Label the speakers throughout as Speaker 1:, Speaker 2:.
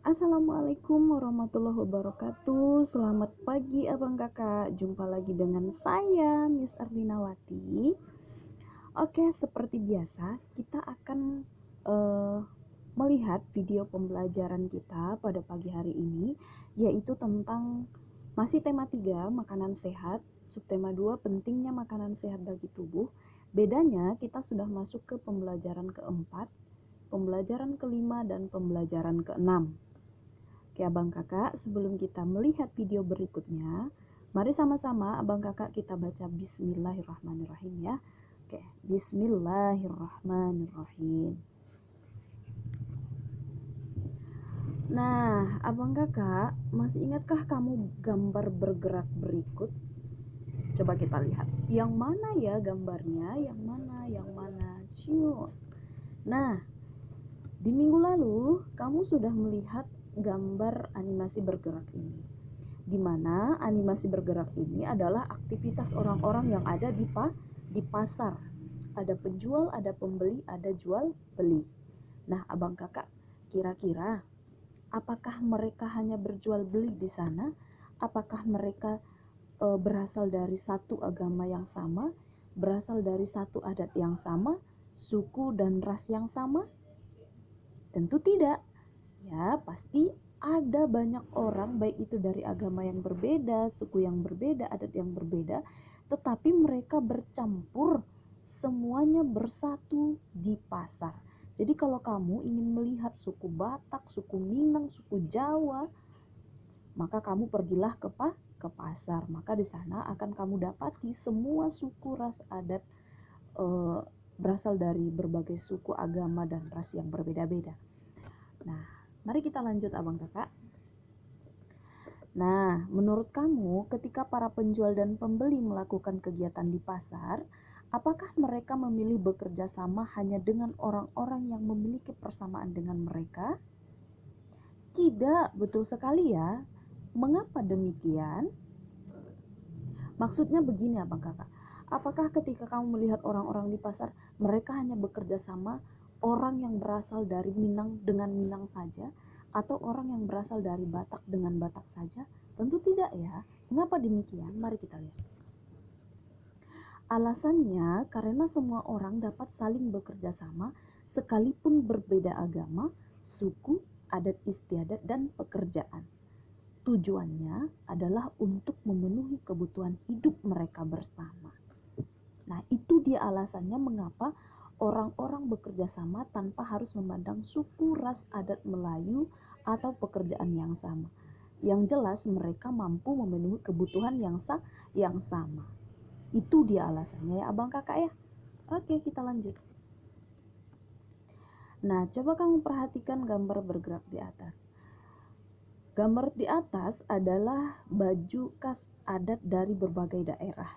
Speaker 1: Assalamualaikum warahmatullahi wabarakatuh. Selamat pagi abang kakak. Jumpa lagi dengan saya Miss Ardinawati. Oke, seperti biasa kita akan uh, melihat video pembelajaran kita pada pagi hari ini, yaitu tentang masih tema 3 makanan sehat, subtema 2 pentingnya makanan sehat bagi tubuh. Bedanya kita sudah masuk ke pembelajaran keempat, pembelajaran kelima, dan pembelajaran keenam. Oke abang kakak, sebelum kita melihat video berikutnya, mari sama-sama abang kakak kita baca Bismillahirrahmanirrahim ya. Oke, Bismillahirrahmanirrahim. Nah, abang kakak, masih ingatkah kamu gambar bergerak berikut? Coba kita lihat. Yang mana ya gambarnya? Yang mana? Yang mana? Cium. Nah, di minggu lalu kamu sudah melihat gambar animasi bergerak ini, di mana animasi bergerak ini adalah aktivitas orang-orang yang ada di pasar. Ada penjual, ada pembeli, ada jual beli. Nah, abang kakak, kira-kira apakah mereka hanya berjual beli di sana? Apakah mereka berasal dari satu agama yang sama, berasal dari satu adat yang sama, suku dan ras yang sama? Tentu tidak. Ya, pasti ada banyak orang, baik itu dari agama yang berbeda, suku yang berbeda, adat yang berbeda, tetapi mereka bercampur, semuanya bersatu di pasar. Jadi kalau kamu ingin melihat suku Batak, suku Minang, suku Jawa, maka kamu pergilah ke pasar. Maka di sana akan kamu dapati semua suku, ras, adat berasal dari berbagai suku, agama, dan ras yang berbeda-beda. Nah, mari kita lanjut abang kakak. Nah, menurut kamu ketika para penjual dan pembeli melakukan kegiatan di pasar, apakah mereka memilih bekerja sama hanya dengan orang-orang yang memiliki persamaan dengan mereka? Tidak, betul sekali ya. Mengapa demikian? Maksudnya begini abang kakak. Apakah ketika kamu melihat orang-orang di pasar, mereka hanya bekerja sama orang yang berasal dari Minang dengan Minang saja, atau orang yang berasal dari Batak dengan Batak saja? Tentu tidak ya. Mengapa demikian? Mari kita lihat. Alasannya karena semua orang dapat saling bekerja sama sekalipun berbeda agama, suku, adat istiadat, dan pekerjaan. Tujuannya adalah untuk memenuhi kebutuhan hidup mereka bersama. Nah, itu dia alasannya mengapa orang-orang bekerja sama tanpa harus memandang suku, ras, adat Melayu, atau pekerjaan yang sama. Yang jelas mereka mampu memenuhi kebutuhan yang sama. Itu dia alasannya ya abang kakak ya. Oke, kita lanjut. Nah, coba kamu perhatikan gambar bergerak di atas. Gambar di atas adalah baju khas adat dari berbagai daerah.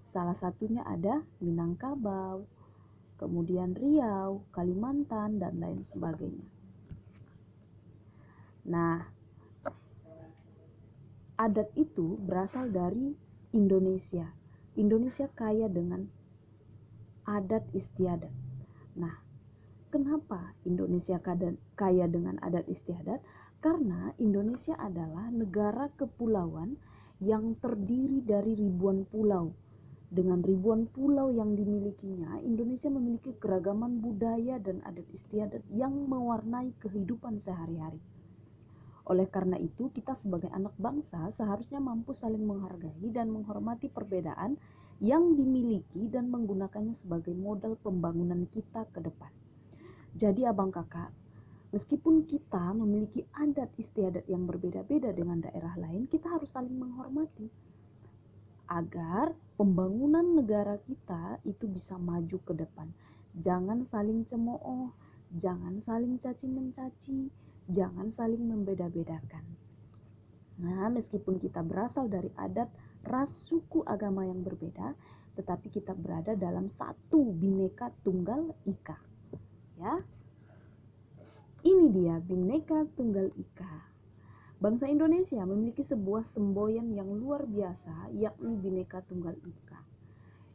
Speaker 1: Salah satunya ada Minangkabau, kemudian Riau, Kalimantan, dan lain sebagainya. Nah, adat itu berasal dari Indonesia. Indonesia kaya dengan adat istiadat. Nah, kenapa Indonesia kaya dengan adat istiadat? Karena Indonesia adalah negara kepulauan yang terdiri dari ribuan pulau. Dengan ribuan pulau yang dimilikinya, Indonesia memiliki keragaman budaya dan adat istiadat yang mewarnai kehidupan sehari-hari. Oleh karena itu, kita sebagai anak bangsa seharusnya mampu saling menghargai dan menghormati perbedaan yang dimiliki dan menggunakannya sebagai modal pembangunan kita ke depan. Jadi abang kakak, meskipun kita memiliki adat istiadat yang berbeda-beda dengan daerah lain, kita harus saling menghormati agar pembangunan negara kita itu bisa maju ke depan. Jangan saling cemooh, jangan saling caci mencaci, jangan saling membeda-bedakan. Nah, meskipun kita berasal dari adat, ras, suku, agama yang berbeda, tetapi kita berada dalam satu Bhinneka Tunggal Ika. Ya, ini dia Bhinneka Tunggal Ika. Bangsa Indonesia memiliki sebuah semboyan yang luar biasa, yakni Bhinneka Tunggal Ika,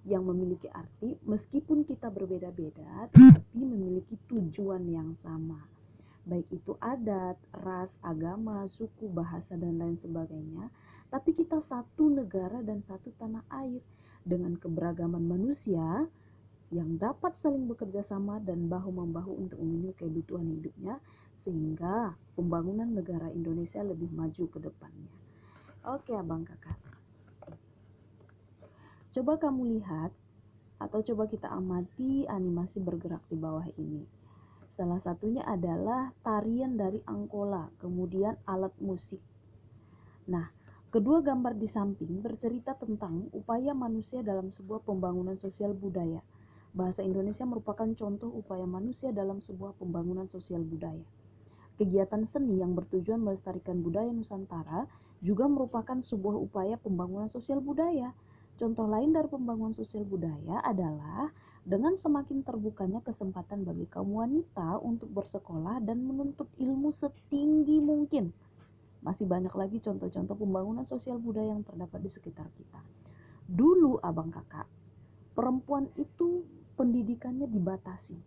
Speaker 1: yang memiliki arti meskipun kita berbeda-beda, tetapi memiliki tujuan yang sama. baik itu adat, ras, agama, suku, bahasa, dan lain sebagainya, tapi kita satu negara dan satu tanah air dengan keberagaman manusia yang dapat saling bekerja sama dan bahu-membahu untuk memenuhi kebutuhan hidupnya, sehingga pembangunan negara Indonesia lebih maju ke depannya. Oke abang kakak, coba kamu lihat atau coba kita amati animasi bergerak di bawah ini. Salah satunya adalah tarian dari Angkola, kemudian alat musik. Nah, kedua gambar di samping bercerita tentang upaya manusia dalam sebuah pembangunan sosial budaya. Bahasa Indonesia merupakan contoh upaya manusia dalam sebuah pembangunan sosial budaya. Kegiatan seni yang bertujuan melestarikan budaya Nusantara juga merupakan sebuah upaya pembangunan sosial budaya. Contoh lain dari pembangunan sosial budaya adalah dengan semakin terbukanya kesempatan bagi kaum wanita untuk bersekolah dan menuntut ilmu setinggi mungkin. Masih banyak lagi contoh-contoh pembangunan sosial budaya yang terdapat di sekitar kita. Dulu abang kakak, perempuan itu pendidikannya dibatasi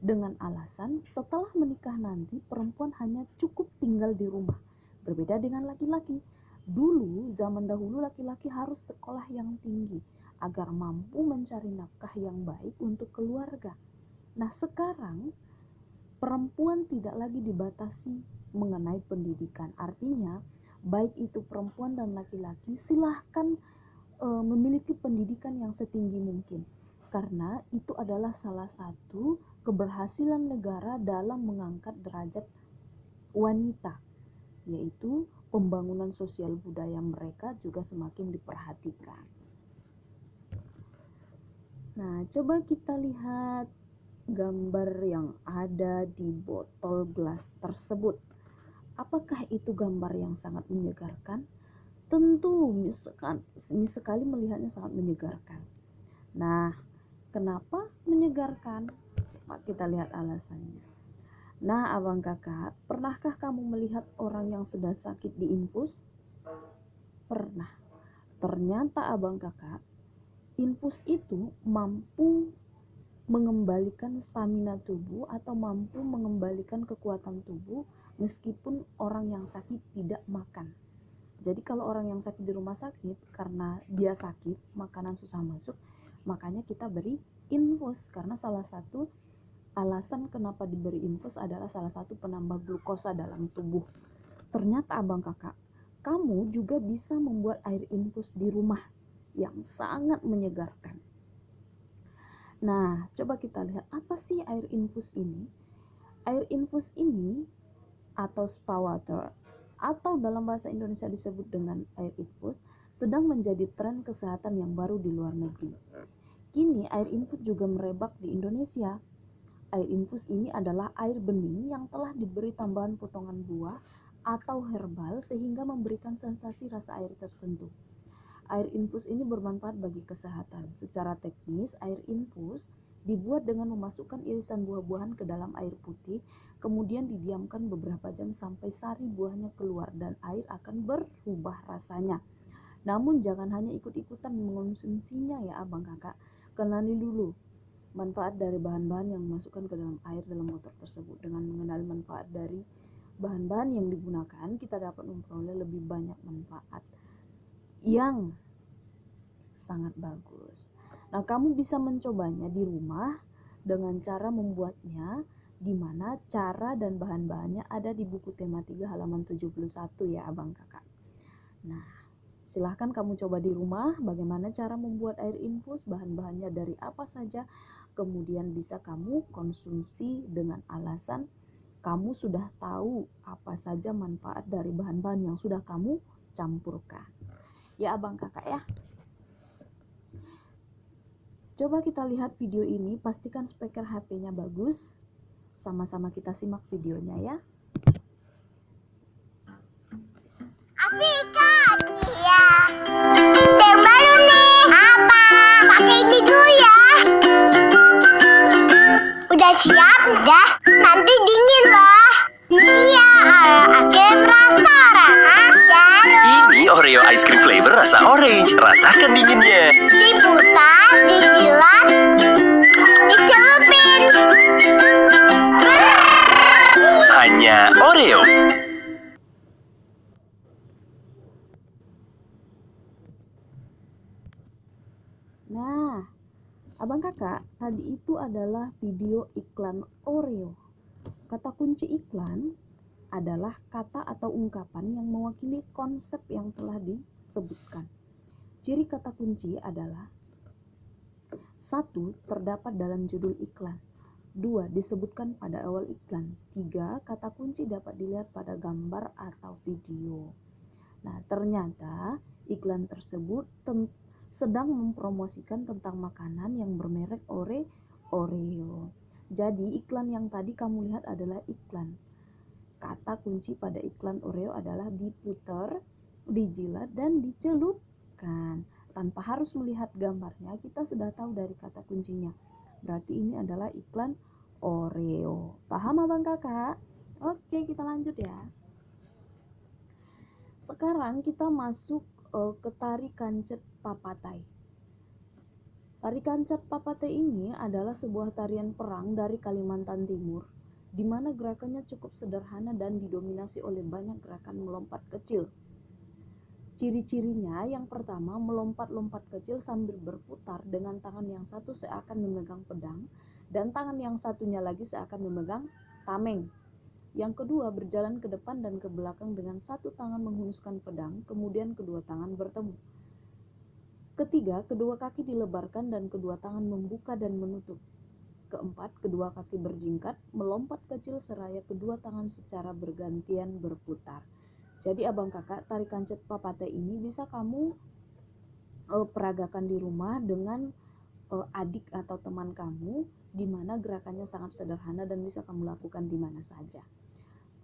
Speaker 1: dengan alasan setelah menikah nanti perempuan hanya cukup tinggal di rumah. Berbeda dengan laki-laki. Dulu zaman dahulu laki-laki harus sekolah yang tinggi agar mampu mencari nafkah yang baik untuk keluarga. Nah sekarang perempuan tidak lagi dibatasi mengenai pendidikan. Artinya baik itu perempuan dan laki-laki silahkan memiliki pendidikan yang setinggi mungkin. Karena itu adalah salah satu keberhasilan negara dalam mengangkat derajat wanita, yaitu pembangunan sosial budaya mereka juga semakin diperhatikan. Nah, coba kita lihat gambar yang ada di botol gelas tersebut. Apakah itu gambar yang sangat menyegarkan? Tentu, sekali melihatnya sangat menyegarkan. Nah, kenapa menyegarkan? Kita lihat alasannya. Nah, abang kakak, pernahkah kamu melihat orang yang sedang sakit diinfus? Pernah. Ternyata abang kakak, infus itu mampu mengembalikan stamina tubuh atau mampu mengembalikan kekuatan tubuh meskipun orang yang sakit tidak makan. Jadi kalau orang yang sakit di rumah sakit, karena dia sakit, makanan susah masuk, makanya kita beri infus. Karena salah satu alasan kenapa diberi infus adalah salah satu penambah glukosa dalam tubuh. Ternyata abang kakak, kamu juga bisa membuat air infus di rumah yang sangat menyegarkan. Nah, coba kita lihat apa sih air infus ini? Air infus ini atau spa water atau dalam bahasa Indonesia disebut dengan air infus sedang menjadi tren kesehatan yang baru di luar negeri. Kini air infus juga merebak di Indonesia. Air infus ini adalah air bening yang telah diberi tambahan potongan buah atau herbal sehingga memberikan sensasi rasa air tertentu. Air infus ini bermanfaat bagi kesehatan. Secara teknis, air infus dibuat dengan memasukkan irisan buah-buahan ke dalam air putih, kemudian didiamkan beberapa jam sampai sari buahnya keluar dan air akan berubah rasanya. Namun jangan hanya ikut-ikutan mengonsumsinya ya abang kakak. Kenali dulu manfaat dari bahan-bahan yang dimasukkan ke dalam air dalam botol tersebut. Dengan mengenali manfaat dari bahan-bahan yang digunakan, kita dapat memperoleh lebih banyak manfaat yang sangat bagus. Nah, kamu bisa mencobanya di rumah dengan cara membuatnya, di mana cara dan bahan-bahannya ada di buku tema 3 halaman 71 ya abang kakak. Nah, silahkan kamu coba di rumah bagaimana cara membuat air infus, bahan-bahannya dari apa saja, kemudian bisa kamu konsumsi dengan alasan kamu sudah tahu apa saja manfaat dari bahan-bahan yang sudah kamu campurkan. Ya abang kakak ya. Coba kita lihat video ini, pastikan speaker HP-nya bagus. Sama-sama kita simak videonya ya.
Speaker 2: Asikat, iya. Yang baru nih. Apa? Pakai ini dulu ya. Udah siap? Udah. Nanti dingin loh. Iya, akhirnya penasaran.
Speaker 3: Ini Oreo ice cream flavor rasa orange. Rasakan dinginnya.
Speaker 2: Diputar, dijilat, dicelupin.
Speaker 3: Hanya Oreo.
Speaker 1: Nah, abang kakak, tadi itu adalah video iklan Oreo. Kata kunci iklan adalah kata atau ungkapan yang mewakili konsep yang telah disebutkan. Ciri kata kunci adalah: 1. Terdapat dalam judul iklan. 2. Disebutkan pada awal iklan. 3. Kata kunci dapat dilihat pada gambar atau video. Nah, ternyata iklan tersebut sedang mempromosikan tentang makanan yang bermerek Oreo. Jadi iklan yang tadi kamu lihat adalah iklan. Kata kunci pada iklan Oreo adalah diputar, dijilat, dan dicelupkan. Tanpa harus melihat gambarnya, kita sudah tahu dari kata kuncinya. Berarti ini adalah iklan Oreo. Paham abang kakak? Oke, kita lanjut ya. Sekarang kita masuk ke tari kancet papatai. Tari kancet papatai ini adalah sebuah tarian perang dari Kalimantan Timur, di mana gerakannya cukup sederhana dan didominasi oleh banyak gerakan melompat kecil. Ciri-cirinya yang pertama, melompat-lompat kecil sambil berputar dengan tangan yang satu seakan memegang pedang dan tangan yang satunya lagi seakan memegang tameng. Yang kedua, berjalan ke depan dan ke belakang dengan satu tangan menghunuskan pedang, kemudian kedua tangan bertemu. Ketiga, kedua kaki dilebarkan dan kedua tangan membuka dan menutup. Keempat, kedua kaki berjingkat, melompat kecil seraya kedua tangan secara bergantian berputar. Jadi abang kakak, tari kancet papatai ini bisa kamu peragakan di rumah dengan adik atau teman kamu, di mana gerakannya sangat sederhana dan bisa kamu lakukan di mana saja.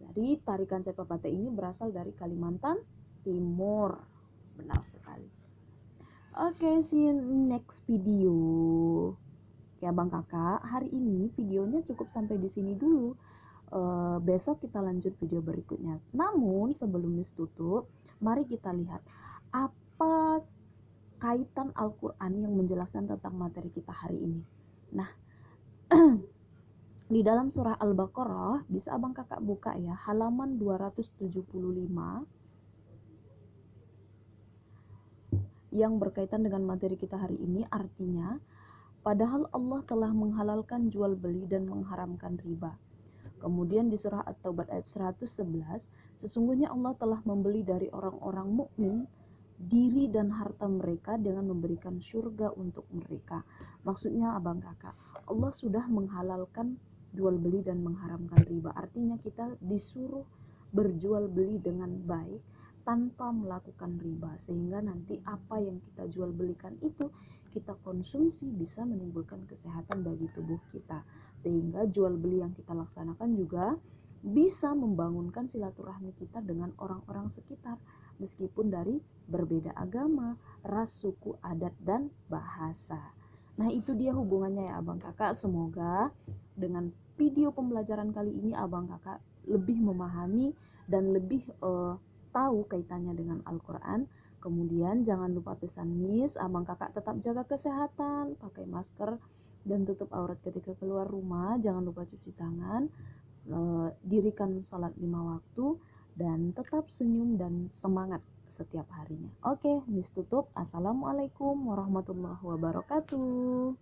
Speaker 1: Jadi tari kancet papatai ini berasal dari Kalimantan Timur. Benar sekali. Oke, see you next video. Oke abang kakak, hari ini videonya cukup sampai di sini dulu. Besok kita lanjut video berikutnya. Namun sebelum tutup, mari kita lihat apa kaitan Al-Quran yang menjelaskan tentang materi kita hari ini. Nah, di dalam surah Al-Baqarah, bisa abang kakak buka ya, halaman 275 yang berkaitan dengan materi kita hari ini. Artinya, padahal Allah telah menghalalkan jual beli dan mengharamkan riba. Kemudian di surah At-Taubah ayat 111, sesungguhnya Allah telah membeli dari orang-orang mukmin diri dan harta mereka dengan memberikan surga untuk mereka. Maksudnya abang kakak, Allah sudah menghalalkan jual beli dan mengharamkan riba. Artinya kita disuruh berjual beli dengan baik tanpa melakukan riba, sehingga nanti apa yang kita jual belikan itu kita konsumsi bisa menimbulkan kesehatan bagi tubuh kita, sehingga jual beli yang kita laksanakan juga bisa membangunkan silaturahmi kita dengan orang-orang sekitar, meskipun dari berbeda agama, ras, suku, adat, dan bahasa. Nah, itu dia hubungannya ya abang kakak. Semoga dengan video pembelajaran kali ini abang kakak lebih memahami dan lebih tahu kaitannya dengan Al-Quran. Kemudian jangan lupa pesan Miss, abang kakak tetap jaga kesehatan, pakai masker dan tutup aurat ketika keluar rumah. Jangan lupa cuci tangan, dirikan sholat 5 waktu, dan tetap senyum dan semangat setiap harinya. Oke, Miss tutup. Assalamualaikum warahmatullahi wabarakatuh.